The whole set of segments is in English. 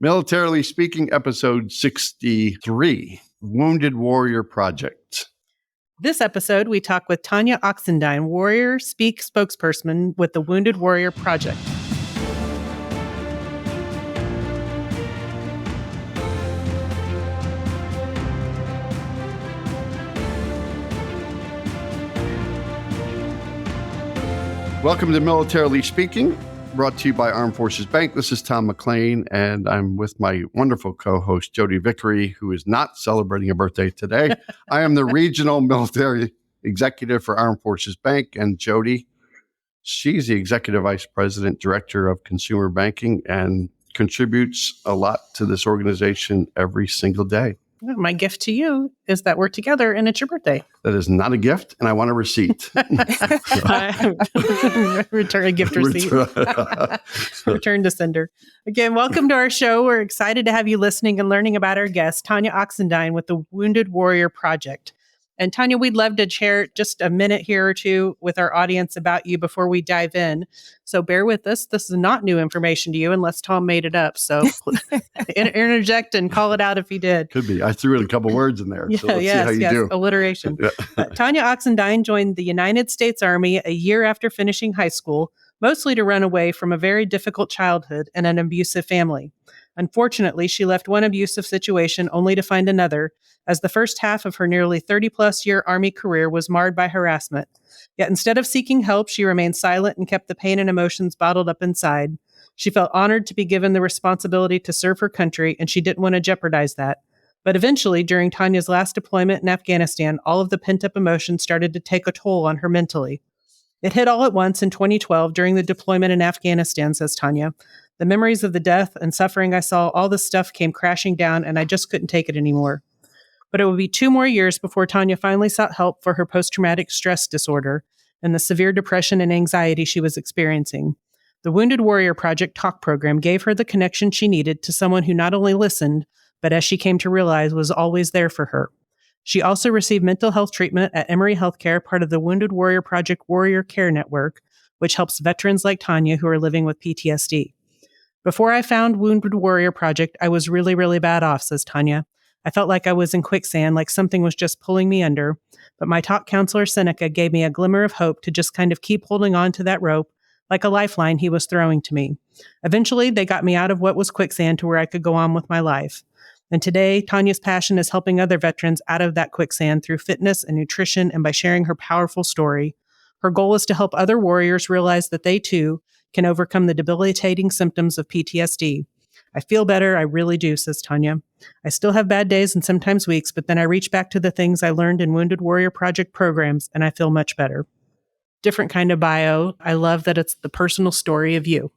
Militarily Speaking, episode 63, Wounded Warrior Project. This episode, we talk with Tanya Oxendine, Warrior Speak spokesperson with the Wounded Warrior Project. Welcome to Militarily Speaking, brought to you by Armed Forces Bank. This is Tom McLean, and I'm with my wonderful co-host, Jodi Vickery, who is not celebrating a birthday today. I am the regional military executive for Armed Forces Bank, and Jodi, she's the executive vice president, director of consumer banking, and contributes a lot to this organization every single day. My gift to you is that we're together and it's your birthday. That is not a gift, and I want a receipt. Return a gift receipt. Return to sender. Again, welcome to our show. We're excited to have you listening and learning about our guest, Tanya Oxendine with the Wounded Warrior Project. And Tanya, we'd love to share just a minute here or two with our audience about you before we dive in. So bear with us. This is not new information to you unless Tom made it up. So interject and call it out if he did. Could be. I threw in a couple words in there. So let's see how you do. Alliteration. Tanya Oxendine joined the United States Army a year after finishing high school, mostly to run away from a very difficult childhood and an abusive family. Unfortunately, she left one abusive situation only to find another, as the first half of her nearly 30-plus year Army career was marred by harassment. Yet instead of seeking help, she remained silent and kept the pain and emotions bottled up inside. She felt honored to be given the responsibility to serve her country, and she didn't want to jeopardize that. But eventually, during Tanya's last deployment in Afghanistan, all of the pent-up emotions started to take a toll on her mentally. It hit all at once in 2012 during the deployment in Afghanistan, says Tanya. The memories of the death and suffering I saw, all this stuff came crashing down, and I just couldn't take it anymore. But it would be 2 more years before Tanya finally sought help for her post-traumatic stress disorder and the severe depression and anxiety she was experiencing. The Wounded Warrior Project Talk program gave her the connection she needed to someone who not only listened, but as she came to realize was always there for her. She also received mental health treatment at Emory Healthcare, part of the Wounded Warrior Project Warrior Care Network, which helps veterans like Tanya who are living with PTSD. Before I found Wounded Warrior Project, I was really, really bad off, says Tanya. I felt like I was in quicksand, like something was just pulling me under. But my talk counselor, Seneca, gave me a glimmer of hope to just kind of keep holding on to that rope, like a lifeline he was throwing to me. Eventually, they got me out of what was quicksand to where I could go on with my life. And today, Tanya's passion is helping other veterans out of that quicksand through fitness and nutrition and by sharing her powerful story. Her goal is to help other warriors realize that they, too, can overcome the debilitating symptoms of PTSD. I feel better, I really do, says Tanya. I still have bad days and sometimes weeks, but then I reach back to the things I learned in Wounded Warrior Project programs, and I feel much better. Different kind of bio. I love that it's the personal story of you.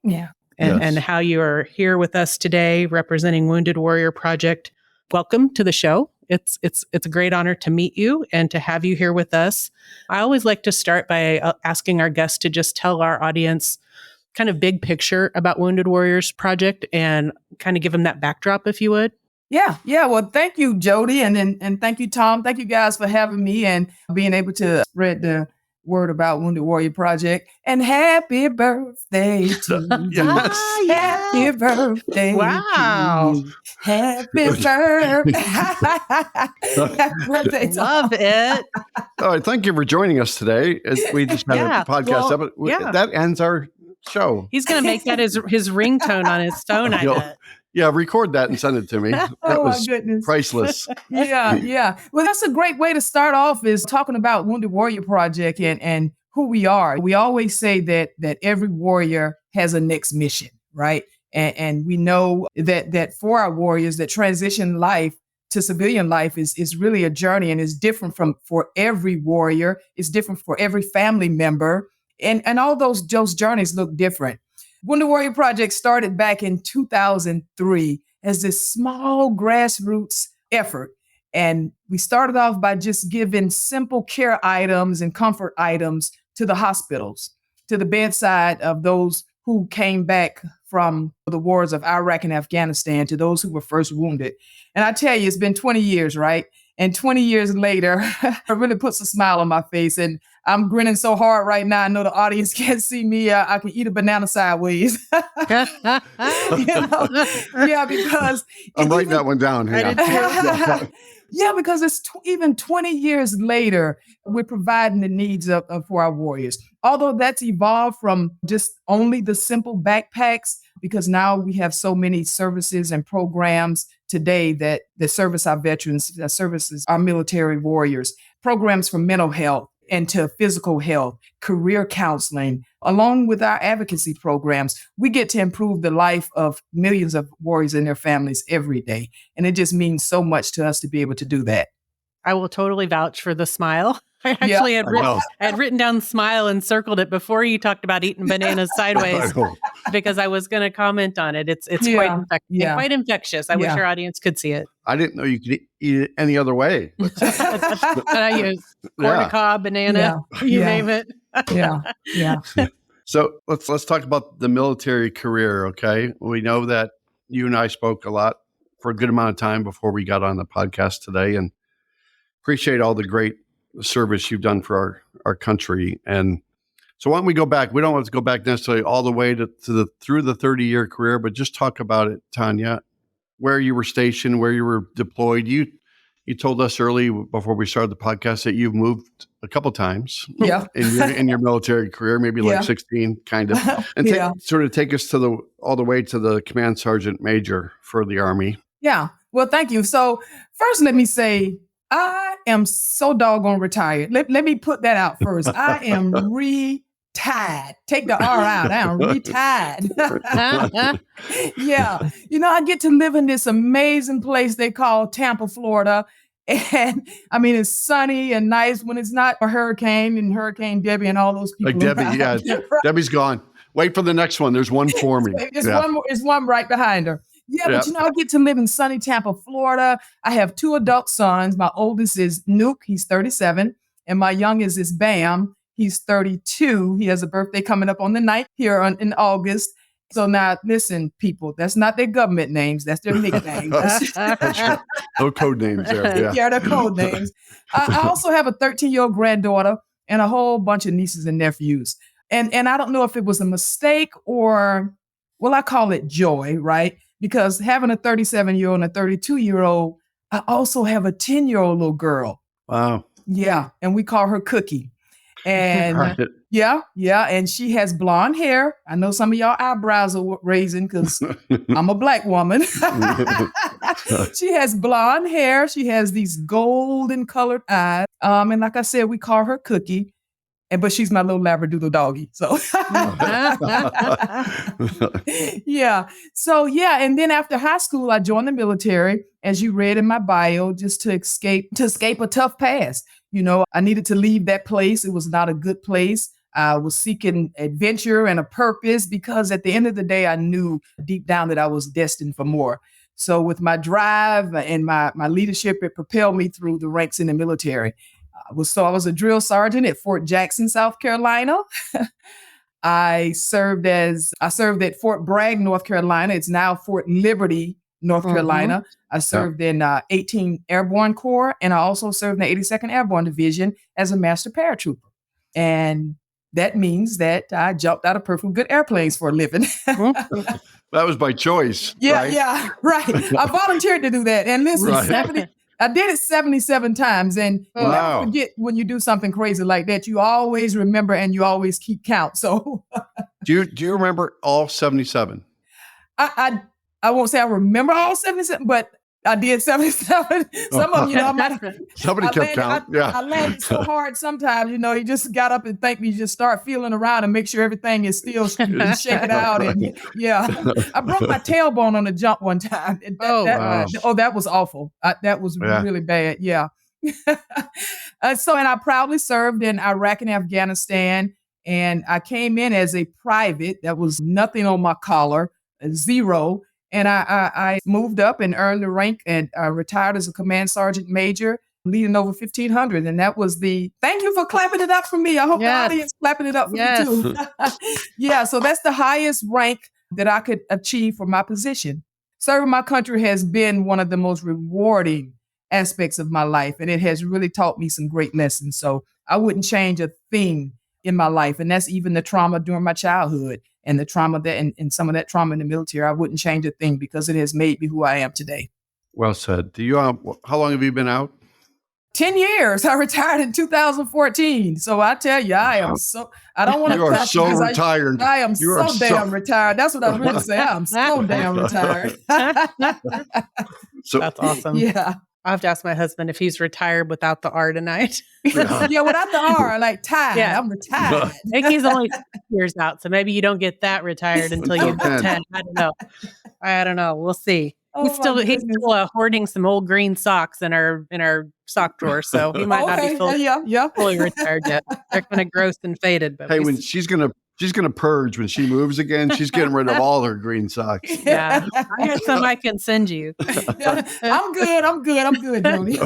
Yeah. And how you are here with us today representing Wounded Warrior Project. Welcome to the show. It's a great honor to meet you and to have you here with us. I always like to start by asking our guests to just tell our audience kind of big picture about Wounded Warriors Project and kind of give them that backdrop, if you would. Yeah. Well, thank you, Jodi, and thank you, Tom. Thank you guys for having me and being able to spread the word about Wounded Warrior Project. And happy birthday to you. Yes. Happy birthday. Wow. To you. Happy birthday. Happy birthday. Love it. All right, thank you for joining us today. We just had a podcast. That ends our show. He's going to make that his ringtone on his phone, I bet. Yeah, record that and send it to me. That was priceless. Yeah. Well, that's a great way to start off, is talking about Wounded Warrior Project and who we are. We always say that every warrior has a next mission, right? And we know that for our warriors, that transition life to civilian life is really a journey, and is different for every warrior. It's different for every family member. And all those journeys look different. Wounded Warrior Project started back in 2003 as this small grassroots effort. And we started off by just giving simple care items and comfort items to the hospitals, to the bedside of those who came back from the wars of Iraq and Afghanistan, to those who were first wounded. And I tell you, it's been 20 years, right? And 20 years later, it really puts a smile on my face. And I'm grinning so hard right now. I know the audience can't see me. I can eat a banana sideways. Yeah, because I'm writing that one down. Yeah, because it's even 20 years later, we're providing the needs for our warriors. Although that's evolved from just only the simple backpacks, because now we have so many services and programs today that service our veterans, that services our military warriors, programs for mental health and to physical health, career counseling, along with our advocacy programs. We get to improve the life of millions of warriors and their families every day. And it just means so much to us to be able to do that. I will totally vouch for the smile. I actually had written down smile and circled it before you talked about eating bananas sideways because I was going to comment on it. It's quite infectious. I wish our audience could see it. I didn't know you could eat it any other way. And I use corn on cob, banana, you name it. Yeah. So let's talk about the military career, okay? We know that you and I spoke a lot for a good amount of time before we got on the podcast today, and appreciate all the great service you've done for our country. And so why don't we go back? We don't want to go back necessarily all the way through the 30-year career, but just talk about it, Tanya, where you were stationed, where you were deployed. You told us early before we started the podcast that you've moved a couple times in your military career, maybe like 16 kind of, and take us all the way to the command sergeant major for the Army. Yeah. Well, thank you. So first, let me say, I am so doggone retired. Let me put that out first. I am retired. Take the R out. I am retired. Yeah. I get to live in this amazing place they call Tampa, Florida. And I mean, it's sunny and nice when it's not a hurricane and Hurricane Debbie and all those people. Like Debbie, yeah. Debbie's gone. Wait for the next one. There's one for me. There's one right behind her. Yeah, but I get to live in sunny Tampa, Florida. I have 2 adult sons. My oldest is Nuke, he's 37, and my youngest is Bam, he's 32. He has a birthday coming up on the 9th here in August. So now, listen, people, that's not their government names. That's their nicknames. No code names there. Yeah, they're code names. I also have a 13-year-old granddaughter and a whole bunch of nieces and nephews. And I don't know if it was a mistake or, well, I call it joy, right? Because having a 37-year-old and a 32-year-old, I also have a 10-year-old little girl. Wow. Yeah. And we call her Cookie. And and she has blonde hair. I know some of y'all eyebrows are raising because I'm a Black woman. She has blonde hair. She has these golden colored eyes. And like I said, we call her Cookie. But she's my little Labradoodle doggy. So, yeah. So, yeah. And then after high school, I joined the military, as you read in my bio, just to escape a tough past. I needed to leave that place. It was not a good place. I was seeking adventure and a purpose because at the end of the day, I knew deep down that I was destined for more. So with my drive and my leadership, it propelled me through the ranks in the military. I was a drill sergeant at Fort Jackson, South Carolina. I served at Fort Bragg, North Carolina. It's now Fort Liberty, North Carolina. I served in 18 Airborne Corps, and I also served in the 82nd Airborne Division as a master paratrooper. And that means that I jumped out of perfectly good airplanes for a living. That was by choice. Yeah, right? yeah, right. I volunteered to do that. And listen, I did it 77 times. And you never forget when you do something crazy like that. You always remember and you always keep count. So do you remember all 77? I won't say I remember all 77, but I did 77. Some of them, somebody kept count. I landed so hard sometimes, you just got up and you just start feeling around and make sure everything is still shake it out. And I broke my tailbone on a jump one time. That was awful. That was really bad. Yeah. And I proudly served in Iraq and Afghanistan. And I came in as a private. That was nothing on my collar, 0. And I moved up and earned the rank and retired as a command sergeant major, leading over 1,500. And that was thank you for clapping it up for me. I hope the audience clapping it up for me too. So that's the highest rank that I could achieve for my position. Serving my country has been one of the most rewarding aspects of my life. And it has really taught me some great lessons. So I wouldn't change a thing in my life. And that's even the trauma during my childhood and the trauma that and some of that trauma in the military. I wouldn't change a thing because it has made me who I am today. Well said. Do you? How long have you been out? 10 years. I retired in 2014. So I tell you, I am so, I don't want to. You are so retired. I am so damn retired. That's what I really say. I'm so damn retired. So that's awesome. Yeah. I have to ask my husband if he's retired without the R tonight. Yeah, without the R, like tired. Yeah. I'm retired. I think he's only 6 years out. So maybe you don't get that retired until you're 10. I don't know. We'll see. Oh, he's still hoarding some old green socks in our sock drawer, so he might not be fully retired yet. They're kind of gross and faded. But hey, when she's gonna purge when she moves again, she's getting rid of all her green socks. Yeah, I got some I can send you. I'm good, Jodi.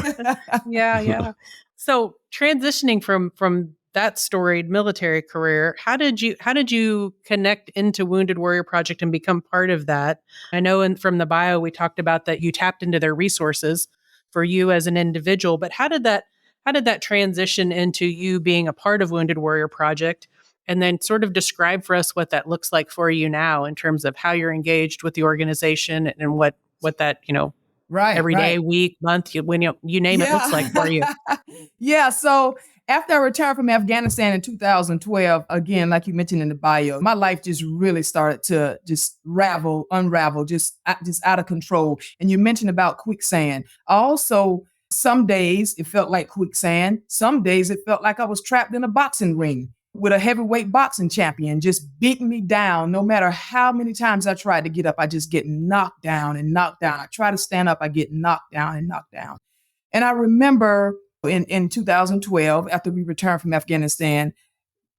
Yeah. So transitioning from that storied military career, how did you connect into Wounded Warrior Project and become part of that? I know from the bio we talked about that you tapped into their resources for you as an individual, but how did that transition into you being a part of Wounded Warrior Project? And then sort of describe for us what that looks like for you now in terms of how you're engaged with the organization and what that, every day, week, month, when you name it, looks like for you. Yeah. So after I returned from Afghanistan in 2012, again, like you mentioned in the bio, my life just really started to just unravel, just out of control. And you mentioned about quicksand. Also, some days it felt like quicksand. Some days it felt like I was trapped in a boxing ring with a heavyweight boxing champion just beating me down. No matter how many times I tried to get up, I just get knocked down and knocked down. I try to stand up, I get knocked down and knocked down. And I remember in 2012, after we returned from Afghanistan,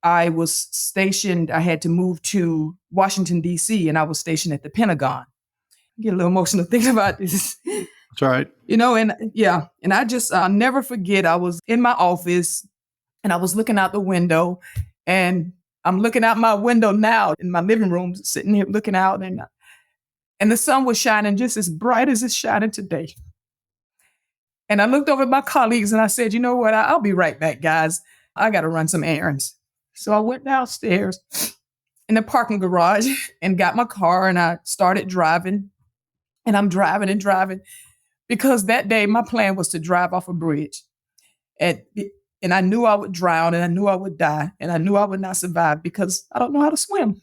I was stationed. I had to move to Washington, D.C., and I was stationed at the Pentagon. I get a little emotional thinking about this. That's all right. And I'll never forget, I was in my office and I was looking out the window, and I'm looking out my window now in my living room, sitting here looking out, and the sun was shining just as bright as it's shining today. And I looked over at my colleagues and I said, you know what? I'll be right back, guys. I got to run some errands. So I went downstairs in the parking garage and got my car, and I started driving. And I'm driving and driving because that day my plan was to drive off a bridge. And I knew I would drown, and I knew I would die, and I knew I would not survive because I don't know how to swim.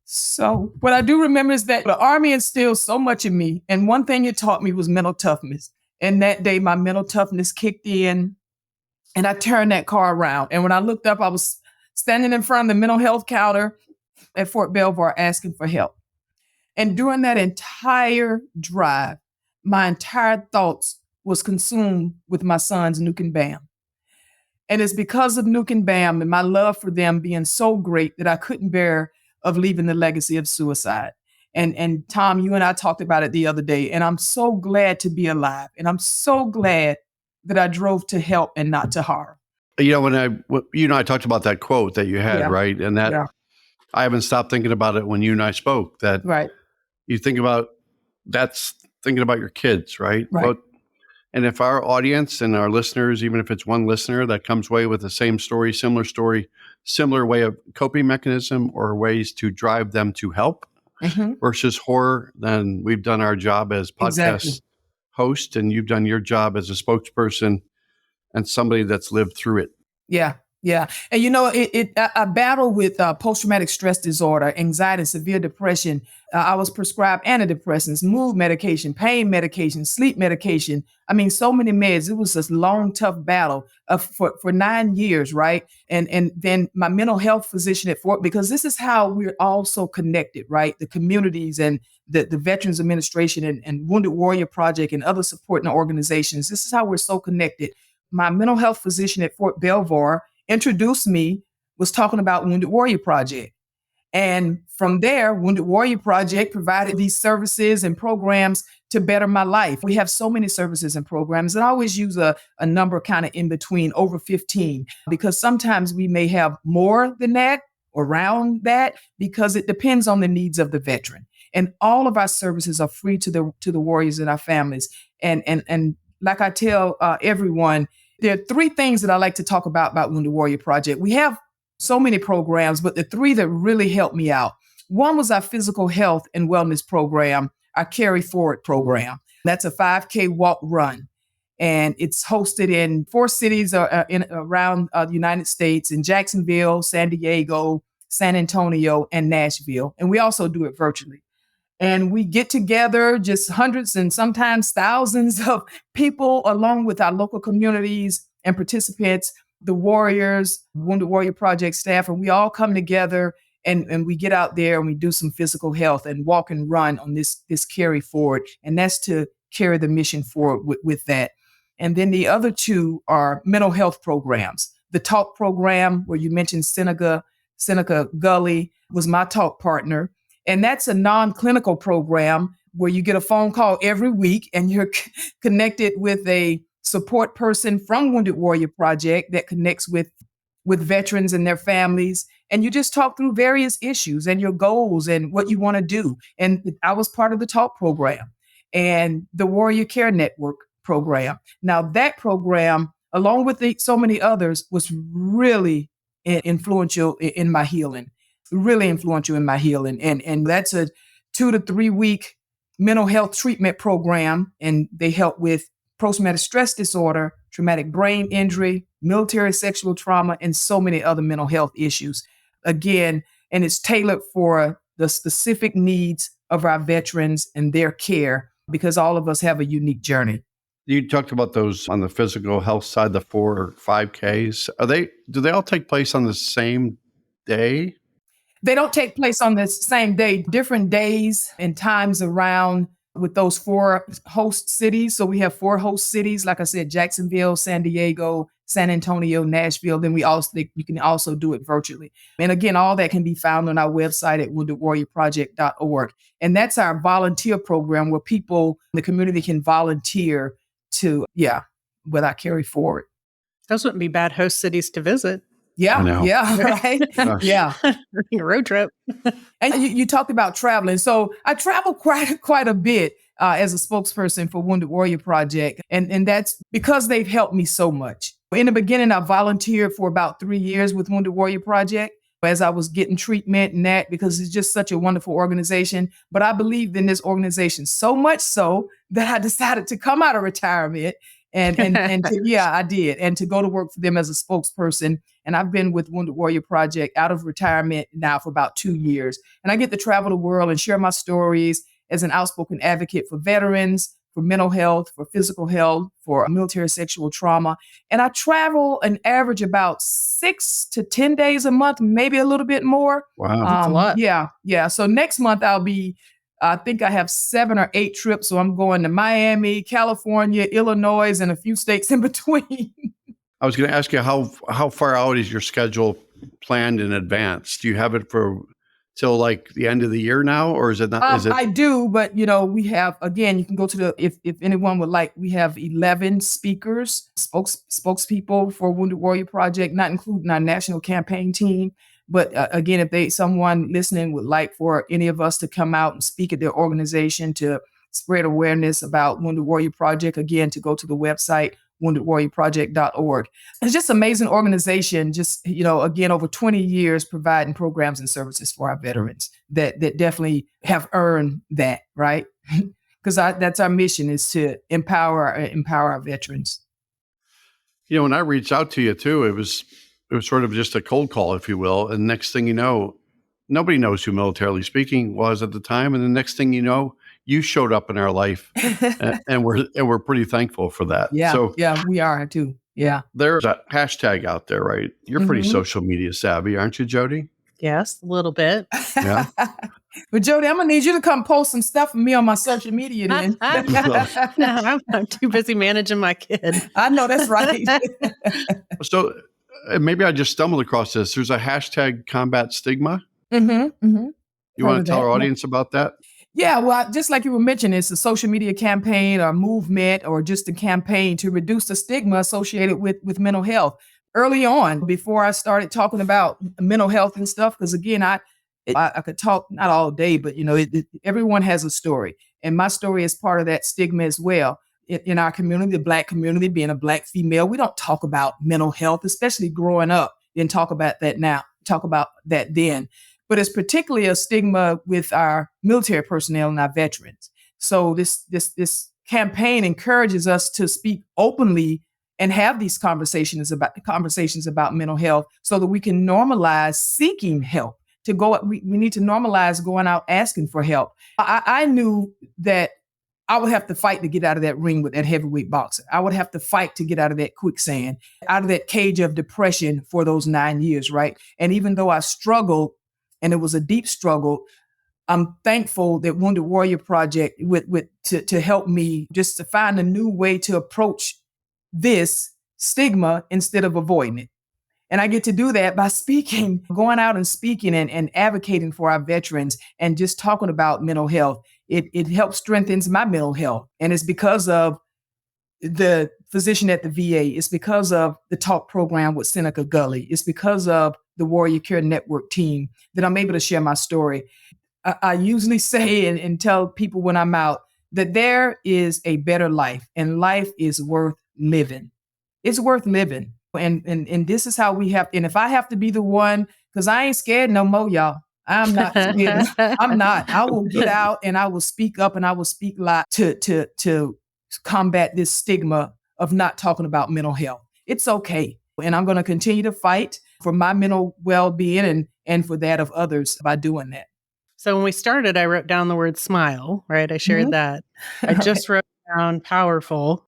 So what I do remember is that the Army instilled so much in me. And one thing it taught me was mental toughness. And that day, my mental toughness kicked in, and I turned that car around. And when I looked up, I was standing in front of the mental health counter at Fort Belvoir asking for help. And during that entire drive, my entire thoughts was consumed with my sons, Nuke and Bam. And it's because of Nuke and Bam and my love for them being so great that I couldn't bear of leaving the legacy of suicide. And Tom, you and I talked about it the other day, and I'm so glad to be alive. And I'm so glad that I drove to help and not to harm. When you and I talked about that quote that you had, right? And that I haven't stopped thinking about it when you and I spoke, that you think about, that's thinking about your kids, right? And if our audience and our listeners, even if it's one listener that comes away with the same story, similar way of coping mechanism or ways to drive them to help, versus horror, then we've done our job as podcast host, and you've done your job as a spokesperson and somebody that's lived through it. Yeah. And I battle with post-traumatic stress disorder, anxiety, severe depression. I was prescribed antidepressants, mood medication, pain medication, sleep medication. I mean, so many meds. It was this long, tough battle for 9 years, right? And then my mental health physician at Fort, because this is how we're all so connected, right? The communities and the Veterans Administration and Wounded Warrior Project and other supporting organizations. This is how we're so connected. My mental health physician at Fort Belvoir introduced me, was talking about Wounded Warrior Project. And from there, Wounded Warrior Project provided these services and programs to better my life. We have so many services and programs, and I always use a number kind of in between, over 15, because sometimes we may have more than that, around that, because it depends on the needs of the veteran. And all of our services are free to the warriors and our families. And like I tell everyone, there are three things that I like to talk about Wounded Warrior Project. We have so many programs, but the three that really helped me out. One was our physical health and wellness program, our Carry Forward program. That's a 5K walk run. And it's hosted in 4 cities around the United States, in Jacksonville, San Diego, San Antonio, and Nashville. And we also do it virtually. And we get together, just hundreds and sometimes thousands of people, along with our local communities and participants, the warriors, Wounded Warrior Project staff, and we all come together and we get out there and we do some physical health and walk and run on this Carry Forward. And that's to carry the mission forward with that. And then the other two are mental health programs. The Talk program, where you mentioned Seneca Gully, was my talk partner. And that's a non-clinical program where you get a phone call every week and you're connected with a support person from Wounded Warrior Project that connects with veterans and their families. And you just talk through various issues and your goals and what you want to do. And I was part of the Talk program and the Warrior Care Network program. Now that program, along with so many others, was really influential in my healing. Really influential in my healing. And that's a 2 to 3 week mental health treatment program. And they help with post-traumatic stress disorder, traumatic brain injury, military sexual trauma, and so many other mental health issues. Again, and it's tailored for the specific needs of our veterans and their care, because all of us have a unique journey. You talked about those on the physical health side, the 4 or 5Ks. Do they all take place on the same day? They don't take place on the same day, different days and times around with those 4 host cities. So we have 4 host cities, like I said, Jacksonville, San Diego, San Antonio, Nashville. Then you can also do it virtually. And again, all that can be found on our website at woundedwarriorproject.org. And that's our volunteer program where people in the community can volunteer to, with our Carry Forward. Those wouldn't be bad host cities to visit. Yeah, right. Yeah. A road trip. And you talked about traveling. So I travel quite a bit as a spokesperson for Wounded Warrior Project. And that's because they've helped me so much. In the beginning, I volunteered for about 3 years with Wounded Warrior Project as I was getting treatment and that, because it's just such a wonderful organization. But I believed in this organization so much so that I decided to come out of retirement and I did. And to go to work for them as a spokesperson. And I've been with Wounded Warrior Project out of retirement now for about 2 years. And I get to travel the world and share my stories as an outspoken advocate for veterans, for mental health, for physical health, for military sexual trauma. And I travel an average about 6 to 10 days a month, maybe a little bit more. Wow. That's a lot. Yeah. So next month I think I have 7 or 8 trips. So I'm going to Miami, California, Illinois, and a few states in between. I was going to ask you how far out is your schedule planned in advance? Do you have it till like the end of the year now, or is it not? I do, but we have, again, you can go to if anyone would like, we have 11 speakers, spokespeople for Wounded Warrior Project, not including our national campaign team. But again, if someone listening would like for any of us to come out and speak at their organization to spread awareness about Wounded Warrior Project, again, to go to the website, woundedwarriorproject.org. It's just an amazing organization, just, again, over 20 years providing programs and services for our veterans that definitely have earned that, right? Because that's our mission, is to empower our veterans. When I reached out to you too, it was sort of just a cold call, if you will. And next thing you know, nobody knows who Militarily Speaking was at the time. And the next thing you know, you showed up in our life, and we're pretty thankful for that. Yeah, so, we are too. Yeah. There's a hashtag out there, right? You're pretty social media savvy, aren't you, Jodi? Yes, a little bit. Yeah. But Jodi, I'm going to need you to come post some stuff for me on my social media then. No, I'm too busy managing my kid. I know, that's right. So maybe I just stumbled across this. There's a hashtag combat stigma. Mm-hmm. You want to tell our audience about that? Yeah, well, just like you were mentioning, it's a social media campaign or movement or just a campaign to reduce the stigma associated with mental health. Early on, before I started talking about mental health and stuff, because again, I could talk not all day, but everyone has a story. And my story is part of that stigma as well. in our community, the Black community, being a Black female, we don't talk about mental health, especially growing up. Didn't talk about that now, talk about that then. But it's particularly a stigma with our military personnel and our veterans. So this campaign encourages us to speak openly and have these conversations about mental health so that we can normalize seeking help. We need to normalize going out asking for help. I knew that I would have to fight to get out of that ring with that heavyweight boxer. I would have to fight to get out of that quicksand, out of that cage of depression for those 9 years, right? And even though I struggled, and it was a deep struggle, I'm thankful that Wounded Warrior Project to help me just to find a new way to approach this stigma instead of avoiding it. And I get to do that by speaking, going out and speaking and advocating for our veterans and just talking about mental health. It helps strengthens my mental health. And it's because of the physician at the VA. It's because of the talk program with Seneca Gully. It's because of the Warrior Care Network team that I'm able to share my story. I usually say and tell people when I'm out that there is a better life and life is worth living. It's worth living. And this is how we have, and if I have to be the one, because I ain't scared no more, y'all. I'm not scared. I'm not. I will get out and I will speak up and I will speak loud to combat this stigma of not talking about mental health. It's okay. And I'm going to continue to fight for my mental well-being and for that of others by doing that. So when we started, I wrote down the word smile, right? I shared that. I just wrote down powerful.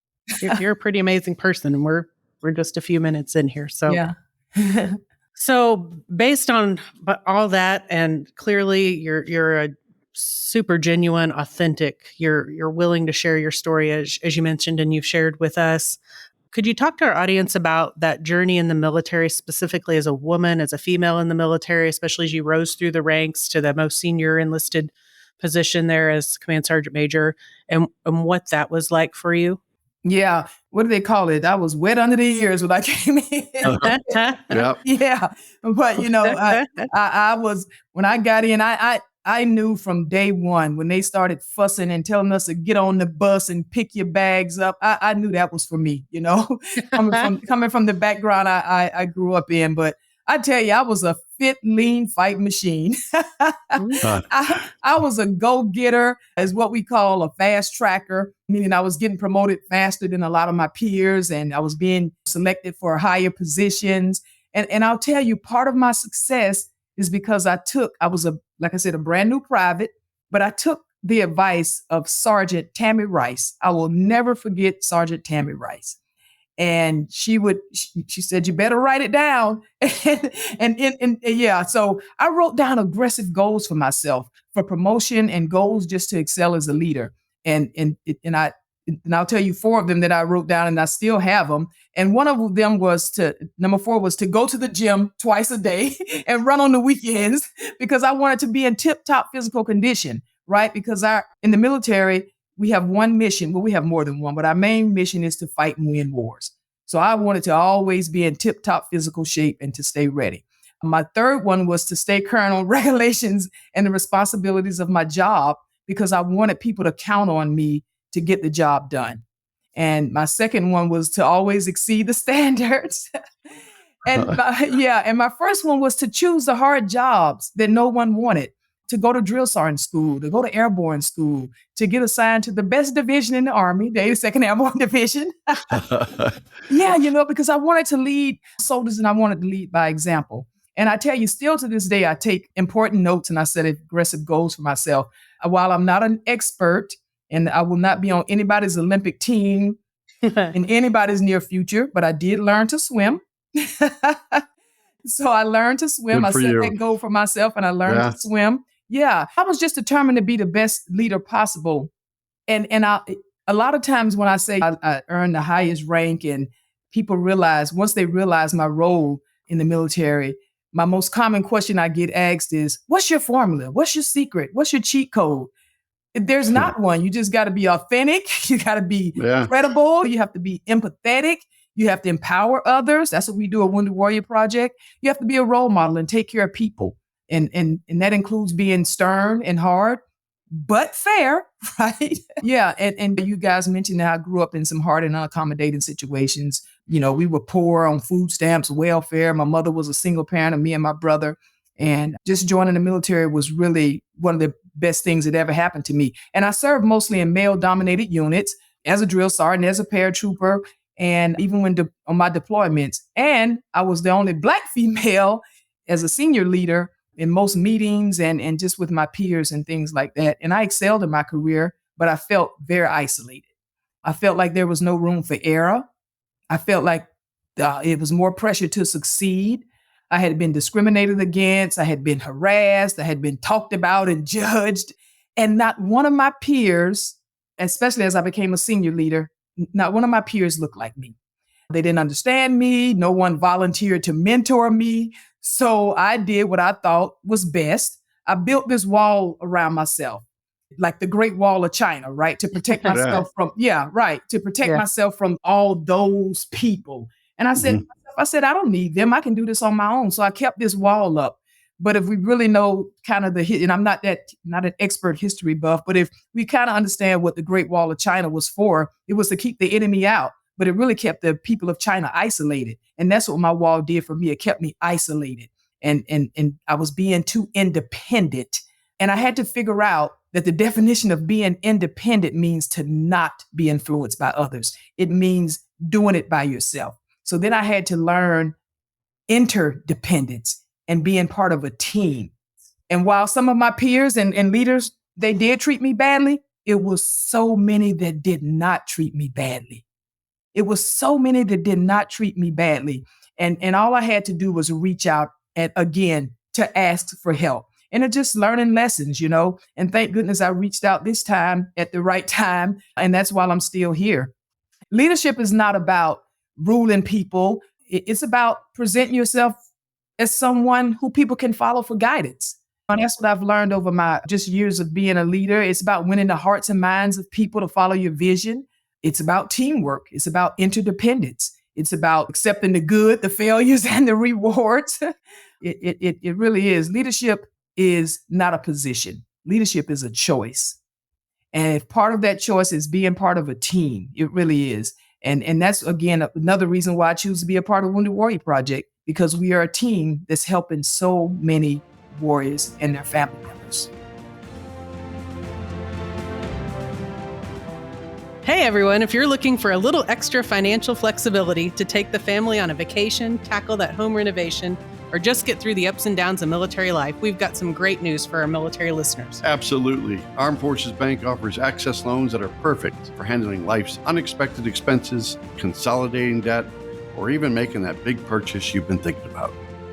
You're a pretty amazing person. And we're just a few minutes in here. So, yeah. So based on all that, and clearly you're a super genuine, authentic, you're willing to share your story as you mentioned, and you've shared with us. Could you talk to our audience about that journey in the military, specifically as a woman, as a female in the military, especially as you rose through the ranks to the most senior enlisted position there as Command Sergeant Major, and what that was like for you? Yeah. What do they call it? I was wet under the ears when I came in. Yep. Yeah. But, I was, when I got in, I knew from day one when they started fussing and telling us to get on the bus and pick your bags up. I knew that was for me, coming from the background I grew up in. But I tell you, I was a fit, lean fight machine. I was a go-getter, is what we call a fast tracker, meaning I was getting promoted faster than a lot of my peers, and I was being selected for higher positions. And I'll tell you, part of my success is because I was like I said, a brand new private, but I took the advice of Sergeant Tammy Rice. I will never forget Sergeant Tammy Rice. And she said, you better write it down. and yeah, so I wrote down aggressive goals for myself for promotion and goals just to excel as a leader. And I'll tell you 4 of them that I wrote down and I still have them. And one of them was number 4 was to go to the gym twice a day and run on the weekends because I wanted to be in tip-top physical condition, right? Because in the military, we have one mission. Well, we have more than one, but our main mission is to fight and win wars. So I wanted to always be in tip-top physical shape and to stay ready. My 3rd one was to stay current on regulations and the responsibilities of my job because I wanted people to count on me to get the job done. And my 2nd one was to always exceed the standards. And my 1st one was to choose the hard jobs that no one wanted. To go to drill sergeant school, to go to airborne school, to get assigned to the best division in the Army, the 82nd Airborne Division. Yeah, because I wanted to lead soldiers and I wanted to lead by example. And I tell you, still to this day, I take important notes and I set aggressive goals for myself. While I'm not an expert and I will not be on anybody's Olympic team in anybody's near future, but I did learn to swim. So I learned to swim. I set that goal for myself and I learned to swim. Yeah, I was just determined to be the best leader possible. And a lot of times when I say I earned the highest rank and people once they realize my role in the military, my most common question I get asked is, what's your formula? What's your secret? What's your cheat code? There's not one. You just got to be authentic. You got to be credible. You have to be empathetic. You have to empower others. That's what we do at Wounded Warrior Project. You have to be a role model and take care of people. And that includes being stern and hard, but fair, right? Yeah. And you guys mentioned that I grew up in some hard and unaccommodating situations. We were poor on food stamps, welfare. My mother was a single parent of me and my brother. And just joining the military was really one of the best things that ever happened to me. And I served mostly in male-dominated units as a drill sergeant, as a paratrooper, and even on my deployments. And I was the only Black female as a senior leader in most meetings and just with my peers and things like that. And I excelled in my career, but I felt very isolated. I felt like there was no room for error. I felt like it was more pressure to succeed. I had been discriminated against. I had been harassed. I had been talked about and judged. And not one of my peers, especially as I became a senior leader, not one of my peers looked like me. They didn't understand me. No one volunteered to mentor me. So I did what I thought was best. I built this wall around myself, like the Great Wall of China, right? To protect myself to protect myself from all those people. And I said, I don't need them. I can do this on my own. So I kept this wall up. But if we really know kind of and I'm not an expert history buff, but if we kind of understand what the Great Wall of China was for, it was to keep the enemy out. But it really kept the people of China isolated. And that's what my wall did for me. It kept me isolated. And I was being too independent. And I had to figure out that the definition of being independent means to not be influenced by others. It means doing it by yourself. So then I had to learn interdependence and being part of a team. And while some of my peers and leaders, they did treat me badly, it was so many that did not treat me badly. It was so many that did not treat me badly. And all I had to do was reach out to ask for help. And just learning lessons, and thank goodness I reached out this time at the right time. And that's why I'm still here. Leadership is not about ruling people. It's about presenting yourself as someone who people can follow for guidance. And that's what I've learned over my just years of being a leader. It's about winning the hearts and minds of people to follow your vision. It's about teamwork. It's about interdependence. It's about accepting the good, the failures, and the rewards. It really is. Leadership is not a position. Leadership is a choice. And if part of that choice is being part of a team, it really is. And that's, again, another reason why I choose to be a part of Wounded Warrior Project, because we are a team that's helping so many warriors and their family members. Hey everyone, if you're looking for a little extra financial flexibility to take the family on a vacation, tackle that home renovation, or just get through the ups and downs of military life, we've got some great news for our military listeners. Absolutely. Armed Forces Bank offers access loans that are perfect for handling life's unexpected expenses, consolidating debt, or even making that big purchase you've been thinking about.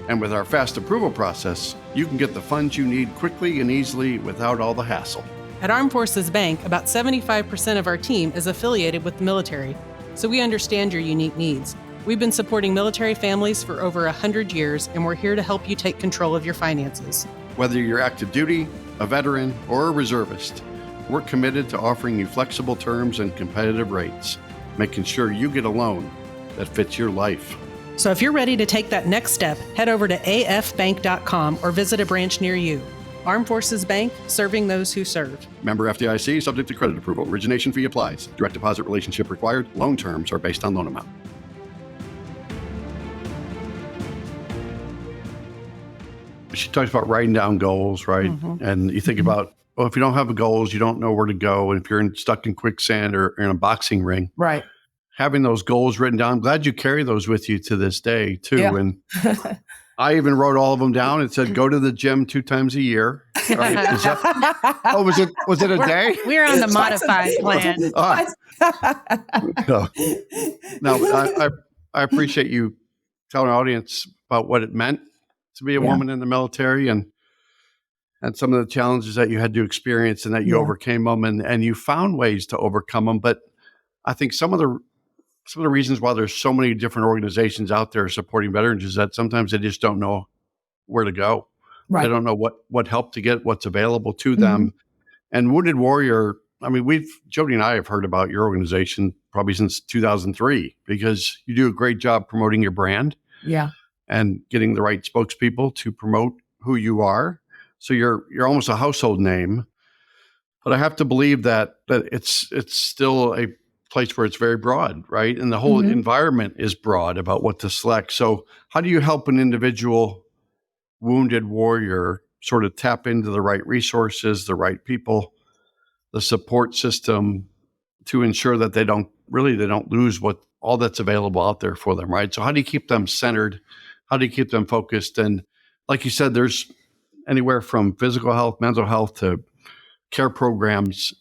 And with our fast approval process, you can get the funds you need quickly and easily without all the hassle. At Armed Forces Bank, about 75% of our team is affiliated with the military, so we understand your unique needs. We've been supporting military families for over 100 years, and we're here to help you take control of your finances. Whether you're active duty, a veteran, or a reservist, we're committed to offering you flexible terms and competitive rates, making sure you get a loan that fits your life. So if you're ready to take that next step, head over to afbank.com or visit a branch near you. Armed Forces Bank, serving those who serve. Member FDIC, subject to credit approval. Origination fee applies. Direct deposit relationship required. Loan terms are based on loan amount. She talks about writing down goals, right? Mm-hmm. And you think about, if you don't have goals, you don't know where to go. And if you're stuck in quicksand or in a boxing ring, right? Having those goals written down, I'm glad you carry those with you to this day too. Yeah. And I even wrote all of them down. It said, go to the gym 2 times a year. Right? Was it a day? We're on the modified plan. No, I appreciate you telling our audience about what it meant to be a woman in the military and some of the challenges that you had to experience and that you overcame them and you found ways to overcome them. But I think some of the reasons why there's so many different organizations out there supporting veterans is that sometimes they just don't know where to go. Right. They don't know what help to get, what's available to them. Mm-hmm. And Wounded Warrior, I mean, Jodi and I have heard about your organization probably since 2003 because you do a great job promoting your brand. Yeah. And getting the right spokespeople to promote who you are. So you're almost a household name. But I have to believe that it's still a place where it's very broad, right? And the whole environment is broad about what to select. So how do you help an individual wounded warrior sort of tap into the right resources, the right people, the support system to ensure that they don't lose what all that's available out there for them, right? So how do you keep them centered? How do you keep them focused? And like you said, there's anywhere from physical health, mental health to care programs,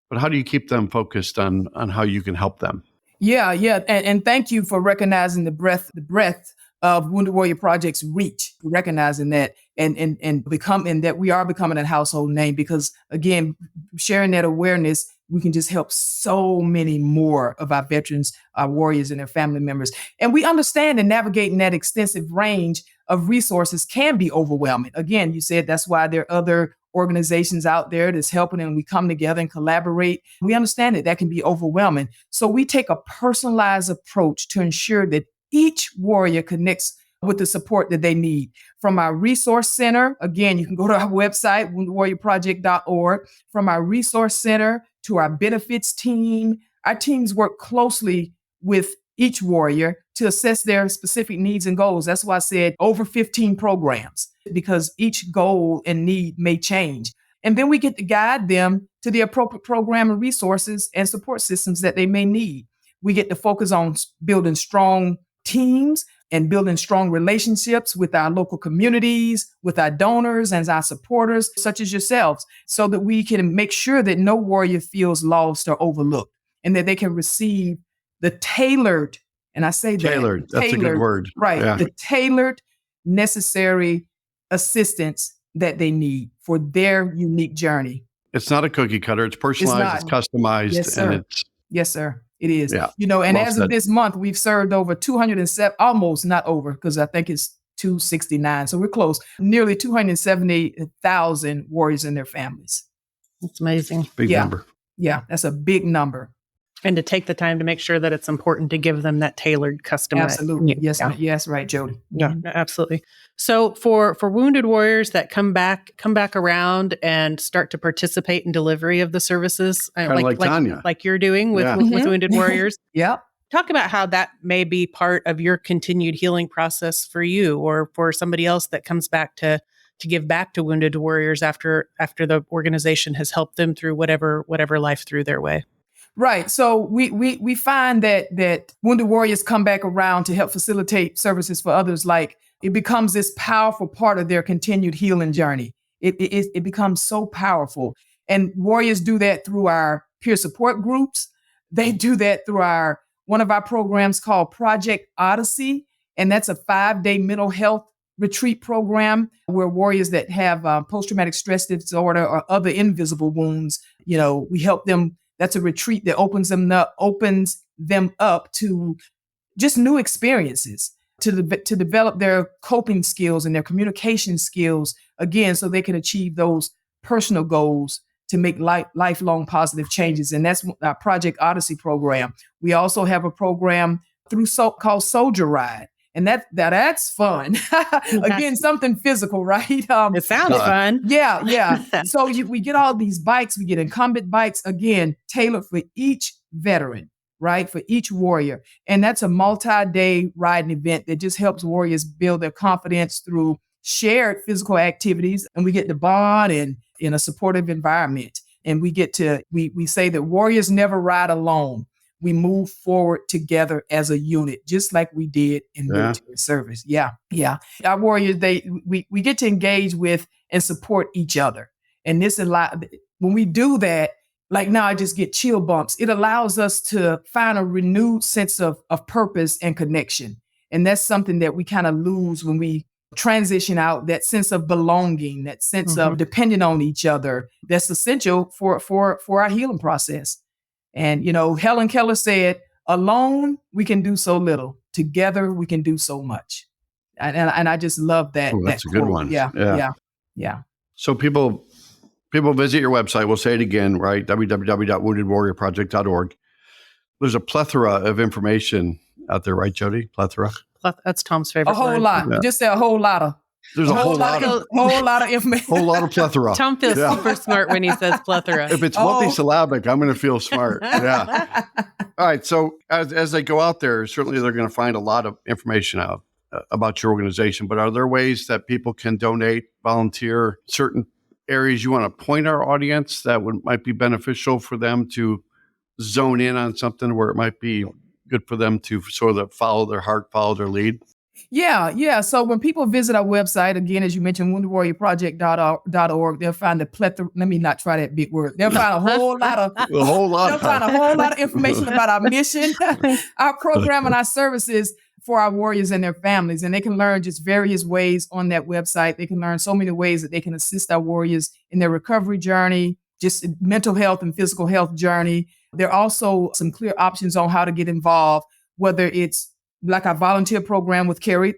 but how do you keep them focused on how you can help them? Yeah. And thank you for recognizing the breadth of Wounded Warrior Project's reach, recognizing that and that we are becoming a household name, because again, sharing that awareness, we can just help so many more of our veterans, our warriors and their family members. And we understand that navigating that extensive range of resources can be overwhelming. Again, you said that's why there are other organizations out there that's helping, and we come together and collaborate. We understand that can be overwhelming. So we take a personalized approach to ensure that each warrior connects with the support that they need. From our resource center, again, you can go to our website, woundedwarriorproject.org. From our resource center to our benefits team, our teams work closely with each warrior to assess their specific needs and goals. That's why I said over 15 programs, because each goal and need may change. And then we get to guide them to the appropriate program and resources and support systems that they may need. We get to focus on building strong teams and building strong relationships with our local communities, with our donors and our supporters, such as yourselves, so that we can make sure that no warrior feels lost or overlooked, and that they can receive the tailored, and I say tailored, that's a good word. Right. Yeah. The tailored, necessary assistance that they need for their unique journey. It's not a cookie cutter. It's personalized, it's customized. Yes, sir. And it's... Yes, sir. It is. Yeah. And well as of this month, we've served over 207, almost not over, because I think it's 269. So we're close. Nearly 270,000 warriors and their families. That's amazing. Big number. Yeah, that's a big number. And to take the time to make sure that it's important to give them that tailored, customized. Absolutely. Yes. Yeah. Yes. Right, Jodi. Yeah, absolutely. So for wounded warriors that come back around and start to participate in delivery of the services, like Tanya, like you're doing with wounded warriors. Yeah. Talk about how that may be part of your continued healing process for you, or for somebody else that comes back to give back to wounded warriors after the organization has helped them through whatever life threw their way. Right. So we find that wounded warriors come back around to help facilitate services for others. Like, it becomes this powerful part of their continued healing journey. It becomes so powerful. And warriors do that through our peer support groups. They do that through one of our programs called Project Odyssey. And that's a 5-day mental health retreat program where warriors that have post-traumatic stress disorder or other invisible wounds, we help them. That's a retreat that opens them up to just new experiences, to develop their coping skills and their communication skills, again, so they can achieve those personal goals to make lifelong positive changes. And that's our Project Odyssey program. We also have a program called Soldier Ride. And that's fun. Again, something physical, right? It sounds fun. Yeah. So we get all these bikes. We get incumbent bikes, again, tailored for each veteran, right? For each warrior. And that's a multi-day riding event that just helps warriors build their confidence through shared physical activities. And we get to bond in a supportive environment. And we say that warriors never ride alone. We move forward together as a unit, just like we did in military service. Yeah. Our warriors, we get to engage with and support each other. And when we do that, like now I just get chill bumps. It allows us to find a renewed sense of purpose and connection. And that's something that we kind of lose when we transition out, that sense of belonging, that sense of depending on each other. That's essential for our healing process. And, Helen Keller said, alone, we can do so little. Together, we can do so much. And I just love that. Oh, that's that a good quote. one. Yeah. So people visit your website. We'll say it again, right? www.woundedwarriorproject.org. There's a plethora of information out there, right, Jodi? Plethora? That's Tom's favorite word. A whole lot. Yeah. Just say a whole lot of. There's a whole lot of information. whole lot of plethora. Tom feels super smart when he says plethora. If it's multisyllabic, I'm going to feel smart. Yeah. All right. So as they go out there, certainly they're going to find a lot of information out about your organization. But are there ways that people can donate, volunteer, certain areas you want to point our audience that might be beneficial for them to zone in on something where it might be good for them to sort of follow their heart, follow their lead? Yeah. So when people visit our website, again, as you mentioned, woundedwarriorproject.org, they'll find the plethora. Let me not try that big word. They'll find a whole lot of information about our mission, our program, and our services for our warriors and their families. And they can learn just various ways on that website. They can learn so many ways that they can assist our warriors in their recovery journey, just mental health and physical health journey. There are also some clear options on how to get involved, whether it's like our volunteer program with Carry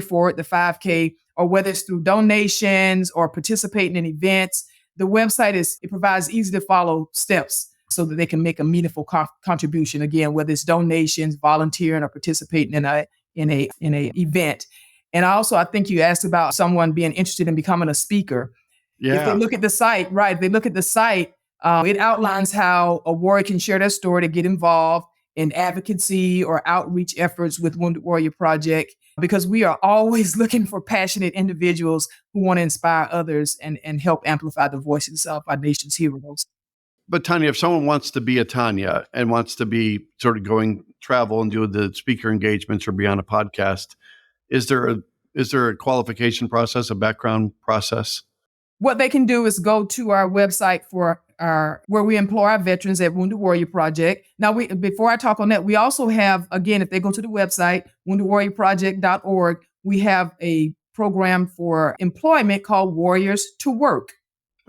Forward, the 5K, or whether it's through donations or participating in events. The website it provides easy to follow steps so that they can make a meaningful contribution. Again, whether it's donations, volunteering, or participating in a event. And also, I think you asked about someone being interested in becoming a speaker. Yeah. If they look at the site, it outlines how a warrior can share their story to get involved in advocacy or outreach efforts with Wounded Warrior Project, because we are always looking for passionate individuals who want to inspire others and help amplify the voices of our nation's heroes. But Tanya, if someone wants to be a Tanya and wants to be sort of travel and do the speaker engagements or be on a podcast, is there a qualification process, a background process? What they can do is go to our website for where we employ our veterans at Wounded Warrior Project. Now, before I talk on that, we also have, again, if they go to the website, woundedwarriorproject.org, we have a program for employment called Warriors to Work.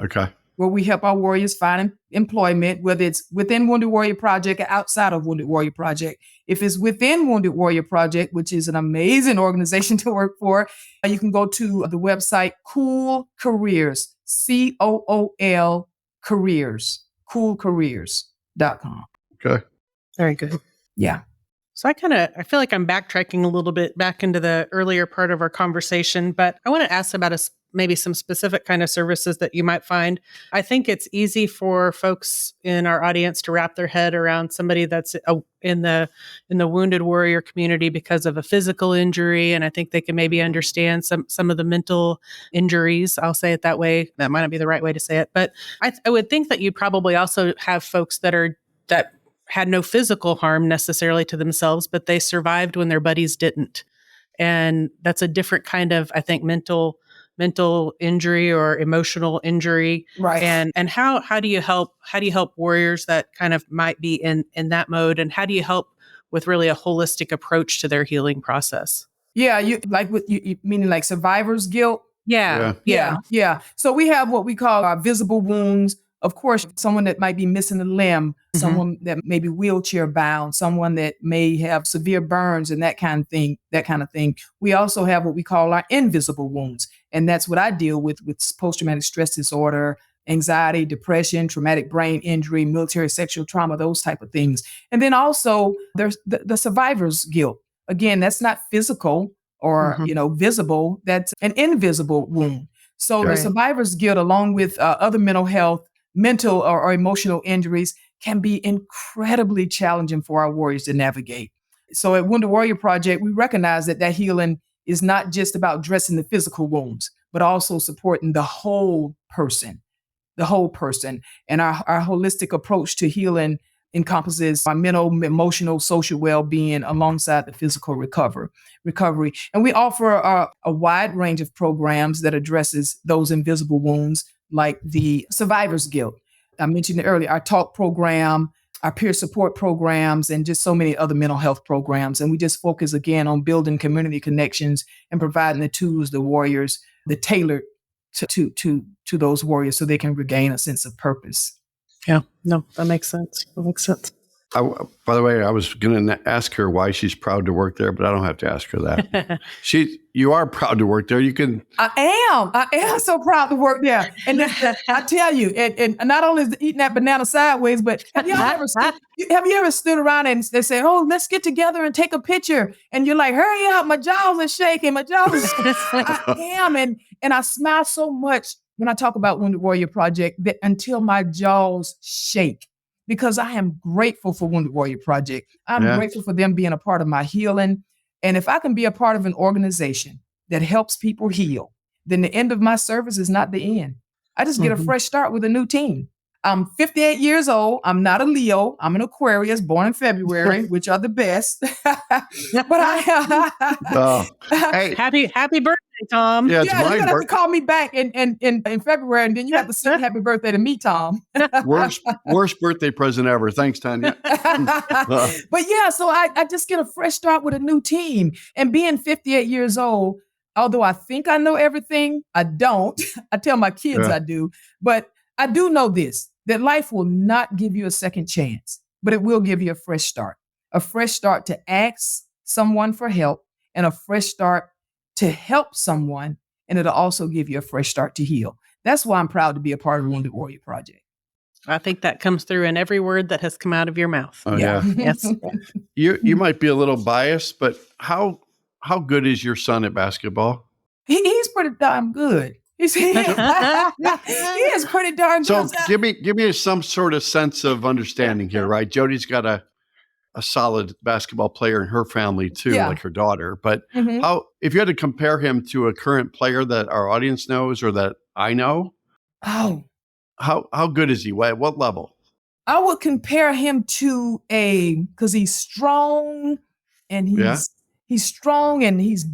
Okay. Where we help our warriors find employment, whether it's within Wounded Warrior Project or outside of Wounded Warrior Project. If it's within Wounded Warrior Project, which is an amazing organization to work for, you can go to the website Cool Careers, COOL Careers, coolcareers.com. Okay. Very good. Yeah. So I feel like I'm backtracking a little bit back into the earlier part of our conversation, but I want to ask about maybe some specific kind of services that you might find. I think it's easy for folks in our audience to wrap their head around somebody that's in the wounded warrior community because of a physical injury, and I think they can maybe understand some of the mental injuries. I'll say it that way. That might not be the right way to say it, but I would think that you'd probably also have folks that had no physical harm necessarily to themselves, but they survived when their buddies didn't. And that's a different kind of, I think, mental injury or emotional injury. Right. And how do you help warriors that kind of might be in that mode? And how do you help with really a holistic approach to their healing process? Yeah. You meaning like survivor's guilt? Yeah. So we have what we call our visible wounds. Of course, someone that might be missing a limb, someone that may be wheelchair bound, someone that may have severe burns and that kind of thing. We also have what we call our invisible wounds. And that's what I deal with post-traumatic stress disorder, anxiety, depression, traumatic brain injury, military sexual trauma, those type of things. And then also there's the survivor's guilt. Again, that's not physical or, visible. That's an invisible wound. So the survivor's guilt, along with other mental or emotional injuries, can be incredibly challenging for our warriors to navigate. So at Wounded Warrior Project, we recognize that healing is not just about dressing the physical wounds, but also supporting the whole person. And our holistic approach to healing encompasses our mental, emotional, social well-being alongside the physical recovery. And we offer a wide range of programs that addresses those invisible wounds, like the survivor's guilt. I mentioned earlier, our talk program, our peer support programs, and just so many other mental health programs. And we just focus again on building community connections and providing the tools, the warriors, the tailored to those warriors so they can regain a sense of purpose. Yeah, no, that makes sense. By the way, I was going to ask her why she's proud to work there, but I don't have to ask her that. You are proud to work there. You can. I am so proud to work there. And I tell you, and not only is eating that banana sideways, but have you ever stood around and they say, "Oh, let's get together and take a picture," and you're like, "Hurry up, my jaws are shaking, my jaws." I am, and I smile so much when I talk about Wounded Warrior Project that until my jaws shake. Because I am grateful for Wounded Warrior Project. I'm grateful for them being a part of my healing. And if I can be a part of an organization that helps people heal, then the end of my service is not the end. I just get a fresh start with a new team. I'm 58 years old. I'm not a Leo. I'm an Aquarius, born in February, which are the best. But hey, happy birthday, Tom. Yeah, you're gonna have to call me back in February, and then you have to sing happy birthday to me, Tom. worst birthday present ever. Thanks, Tanya. But yeah, so I just get a fresh start with a new team. And being 58 years old, although I think I know everything, I don't. I tell my kids I do, but I do know this, that life will not give you a second chance, but it will give you a fresh start to ask someone for help, and a fresh start to help someone. And it'll also give you a fresh start to heal. That's why I'm proud to be a part of the Wounded Warrior Project. I think that comes through in every word that has come out of your mouth. Oh, yeah. Yes. You might be a little biased, but how good is your son at basketball? He's pretty darn good. He is pretty darn good. So give me some sort of sense of understanding here, right? Jodi's got a solid basketball player in her family too, like her daughter. But if you had to compare him to a current player that our audience knows or that I know, how good is he? At what level? I would compare him to because he's strong and he's strong and he's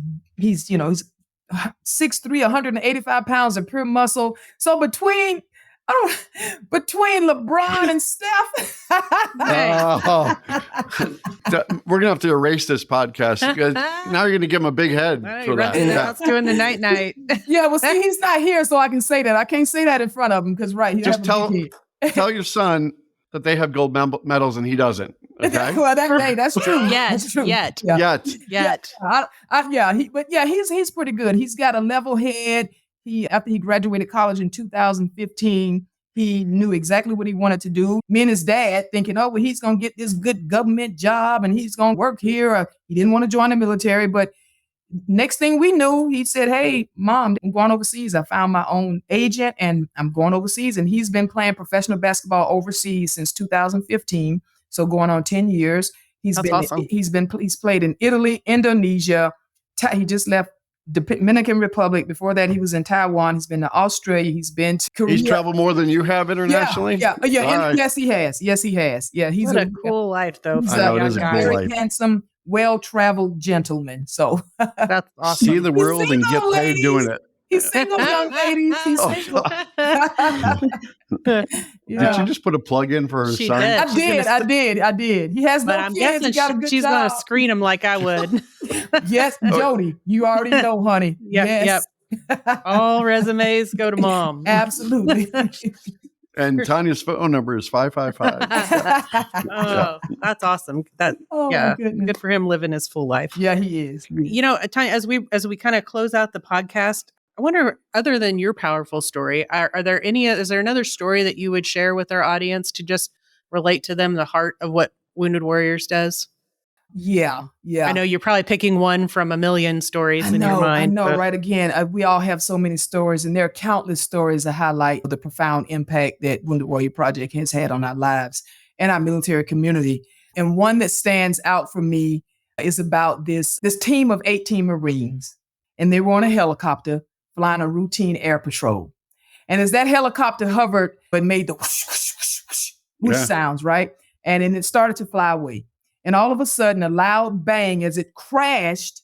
6'3", 185 pounds of pure muscle. So between LeBron and Steph, we're gonna have to erase this podcast because now you're gonna give him a big head for that. Let's doing the night. Yeah, well, see, he's not here, so I can say that. I can't say that in front of him because just tell your son that they have gold medals and he doesn't. Okay. Well, that's true. That's true. Yet. He's pretty good. He's got a level head. After he graduated college in 2015, he knew exactly what he wanted to do. Me and his dad thinking, oh, well, he's going to get this good government job and he's going to work here. He didn't want to join the military, but next thing we knew, he said, hey, Mom, I'm going overseas. I found my own agent and I'm going overseas. And he's been playing professional basketball overseas since 2015. So going on 10 years. He's played in Italy, Indonesia. He just left the Dominican Republic. Before that, he was in Taiwan. He's been to Australia. He's been to Korea. He's traveled more than you have internationally? Yeah. Right. Yes, he has. Yeah, he's a cool life, though. He's a very handsome, well-traveled gentleman. So that's awesome. See the world and get paid doing it. He's single, young ladies. He's single. Did you just put a plug in for her son? I did. He has no I'm kids. guessing she's going to screen him like I would. Yes, Jodi, you already know, honey. Yep. All resumes go to Mom. Absolutely. And Tanya's phone number is 555. Oh, that's awesome. Good for him living his full life. Yeah, he is. Tanya, as we kind of close out the podcast, I wonder, other than your powerful story, is there another story that you would share with our audience to just relate to them, the heart of what Wounded Warriors does? Yeah. I know you're probably picking one from a million stories in your mind. I know, right? Again, we all have so many stories, and there are countless stories that highlight the profound impact that Wounded Warrior Project has had on our lives and our military community. And one that stands out for me is about this team of 18 Marines, and they were on a helicopter flying a routine air patrol. And as that helicopter hovered, it made the whoosh, whoosh, whoosh, whoosh, whoosh sounds, right? And then it started to fly away. And all of a sudden, a loud bang as it crashed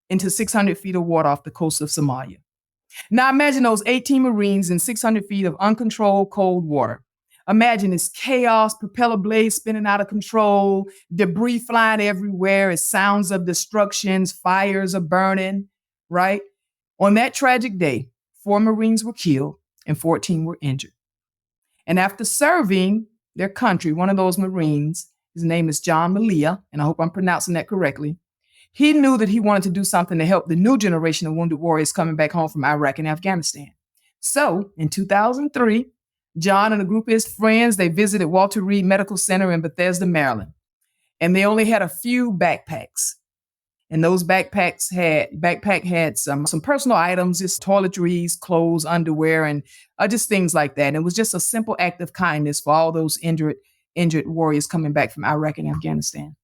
into 600 feet of water off the coast of Somalia. Now imagine those 18 Marines in 600 feet of uncontrolled cold water. Imagine this chaos, propeller blades spinning out of control, debris flying everywhere, it's sounds of destructions, fires are burning, right? On that tragic day, 4 Marines were killed and 14 were injured. And after serving their country, one of those Marines his name is John Malia, and I hope I'm pronouncing that correctly. He knew that he wanted to do something to help the new generation of wounded warriors coming back home from Iraq and Afghanistan. So in 2003, John and a group of his friends, they visited Walter Reed Medical Center in Bethesda, Maryland. And they only had a few backpacks. And those backpack had some personal items, just toiletries, clothes, underwear, and just things like that. And it was just a simple act of kindness for all those injured warriors coming back from Iraq and Afghanistan.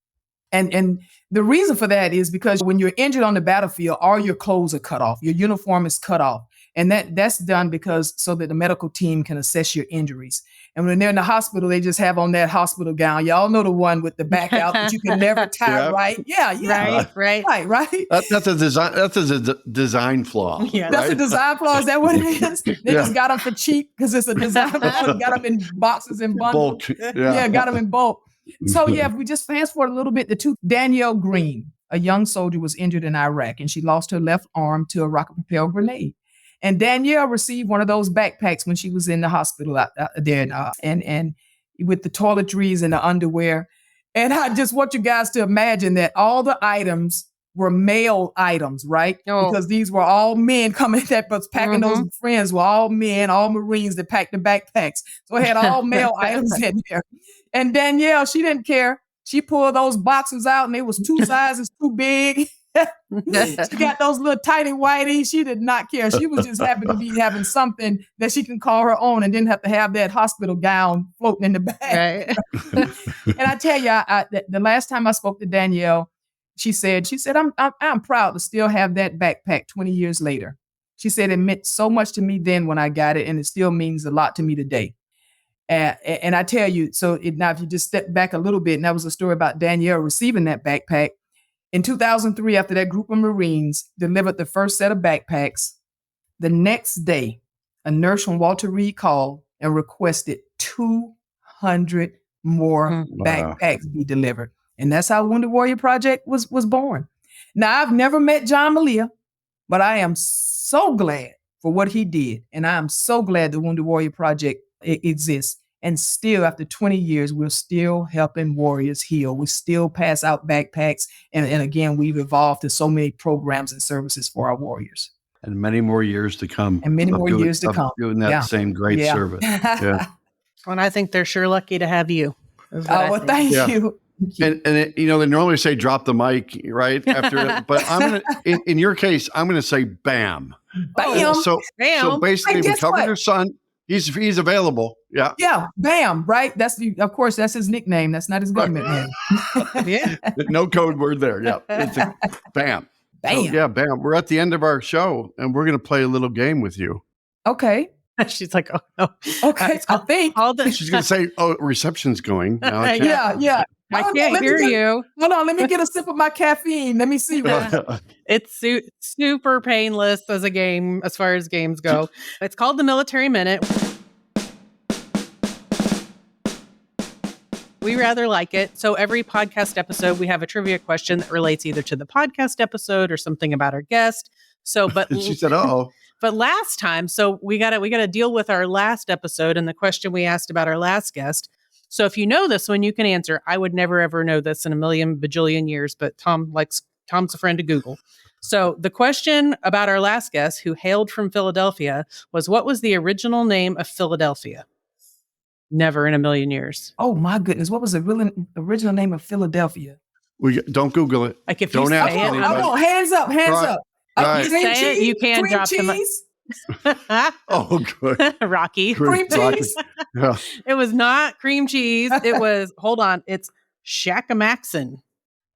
And the reason for that is because when you're injured on the battlefield, all your clothes are cut off. Your uniform is cut off. And that's done so that the medical team can assess your injuries. And when they're in the hospital, they just have on that hospital gown. Y'all know the one with the back out that you can never tie right. Yeah. Right. That's a design flaw. Yeah. That's a design flaw. Is that what it is? They just got them for cheap because it's a design flaw. Got them in boxes and bundles. Bulk. Got them in bulk. So if we just fast forward a little bit, Danielle Green, a young soldier, was injured in Iraq, and she lost her left arm to a rocket-propelled grenade. And Danielle received one of those backpacks when she was in the hospital out there, and with the toiletries and the underwear. And I just want you guys to imagine that all the items were male items, right? Oh. Because these were all men coming that was packing those friends were all men, all Marines that packed the backpacks. So it had all male items in there. And Danielle, she didn't care. She pulled those boxes out and they was 2 sizes too big. She got those little tighty whities. She did not care. She was just happy to be having something that she can call her own and didn't have to have that hospital gown floating in the back. Right. And I tell you, the last time I spoke to Danielle, she said, I'm proud to still have that backpack 20 years later. She said it meant so much to me then when I got it, and it still means a lot to me today. And I tell you, now if you just step back a little bit, and that was a story about Danielle receiving that backpack. In 2003, after that group of Marines delivered the first set of backpacks, the next day, a nurse from Walter Reed called and requested 200 more backpacks be delivered. And that's how Wounded Warrior Project was born. Now, I've never met John Malia, but I am so glad for what he did. And I am so glad the Wounded Warrior Project exists. And still, after 20 years, we're still helping warriors heal. We still pass out backpacks. And again, we've evolved to so many programs and services for our warriors. And many more years to come. And many more years to come. Doing that same great service. Yeah. And I think they're sure lucky to have you. Thank you. And they normally say drop the mic right after, but I'm gonna in your case I'm gonna say bam. Bam. So basically, we covered your son. He's available. Yeah. Yeah. Bam. Right. That's his nickname. That's not his government name. Yeah. No code word there. Yeah. It's bam. Bam. So, bam. We're at the end of our show, and we're gonna play a little game with you. Okay. She's like, oh no. Okay. I think she's gonna say, "Oh, reception's going." Now yeah. I can't hear you. Hold on, let me get a sip of my caffeine. Let me see. It's super painless as a game, as far as games go. It's called the Military Minute. We rather like it. So every podcast episode, we have a trivia question that relates either to the podcast episode or something about our guest. But she said, "Uh-oh." But last time, so we got to deal with our last episode and the question we asked about our last guest. So if you know this one, you can answer. I would never, ever know this in a million bajillion years, but Tom's a friend of Google. So the question about our last guest, who hailed from Philadelphia, was, what was the original name of Philadelphia? Never in a million years. Oh my goodness. What was the original name of Philadelphia? Don't Google it. Like if don't you ask say it, hands up. Right. You say it, you can drop cheese. Oh, good. Rocky. Cream cheese. Yeah. It was not cream cheese. It was, hold on, it's Shaq-a-Maxon.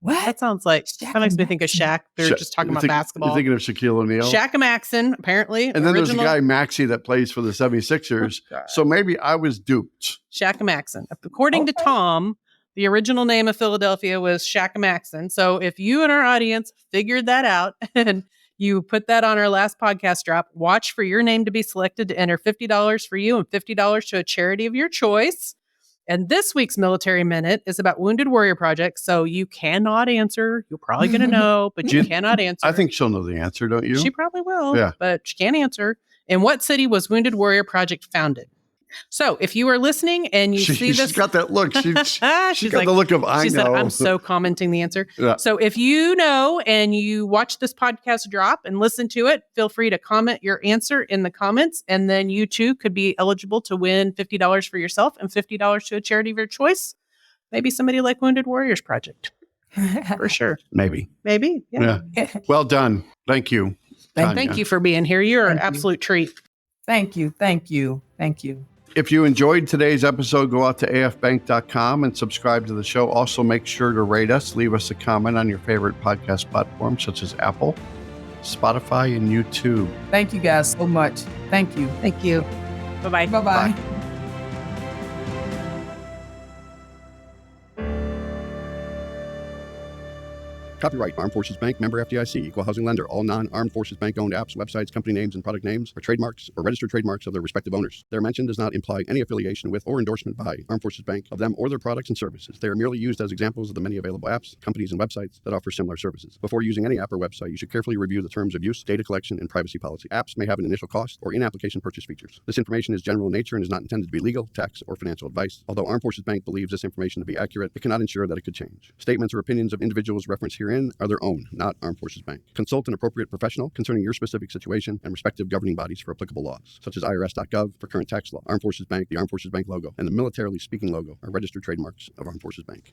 What? That sounds like, that makes me think of Shaq. They're just talking about basketball. You're thinking of Shaquille O'Neal? Shaq-a-Maxon, apparently. And then there's a guy, Maxey, that plays for the 76ers. So maybe I was duped. Shaq-a-Maxon. According to Tom, the original name of Philadelphia was Shaq-a-Maxon. So if you and our audience figured that out and you put that on our last podcast drop, watch for your name to be selected to enter $50 for you and $50 to a charity of your choice. And this week's Military Minute is about Wounded Warrior Project. So you cannot answer. You're probably going to know, but you cannot answer. I think she'll know the answer, don't you? She probably will, yeah. But she can't answer. In what city was Wounded Warrior Project founded? So if you are listening and you see this, she's got that look. She's she's got like, the look of I she know. said, I'm so commenting the answer. Yeah. So if you know and you watch this podcast drop and listen to it, feel free to comment your answer in the comments. And then you too could be eligible to win $50 for yourself and $50 to a charity of your choice. Maybe somebody like Wounded Warriors Project. For sure. Maybe. Yeah. Well done. Thank you. Thank you for being here. You're an absolute treat. Thank you. If you enjoyed today's episode, go out to afbank.com and subscribe to the show. Also, make sure to rate us. Leave us a comment on your favorite podcast platforms such as Apple, Spotify, and YouTube. Thank you guys so much. Thank you. Thank you. Bye-bye. Bye-bye. Bye. Copyright Armed Forces Bank, member FDIC, equal housing lender. All non-Armed Forces Bank-owned apps, websites, company names, and product names are trademarks or registered trademarks of their respective owners. Their mention does not imply any affiliation with or endorsement by Armed Forces Bank of them or their products and services. They are merely used as examples of the many available apps, companies, and websites that offer similar services. Before using any app or website, you should carefully review the terms of use, data collection, and privacy policy. Apps may have an initial cost or in-application purchase features. This information is general in nature and is not intended to be legal, tax, or financial advice. Although Armed Forces Bank believes this information to be accurate, it cannot ensure that it could change. Statements or opinions of individuals referenced herein are their own, not Armed Forces Bank. Consult an appropriate professional concerning your specific situation and respective governing bodies for applicable laws, such as IRS.gov for current tax law. Armed Forces Bank, the Armed Forces Bank logo, and the Militarily Speaking logo are registered trademarks of Armed Forces Bank.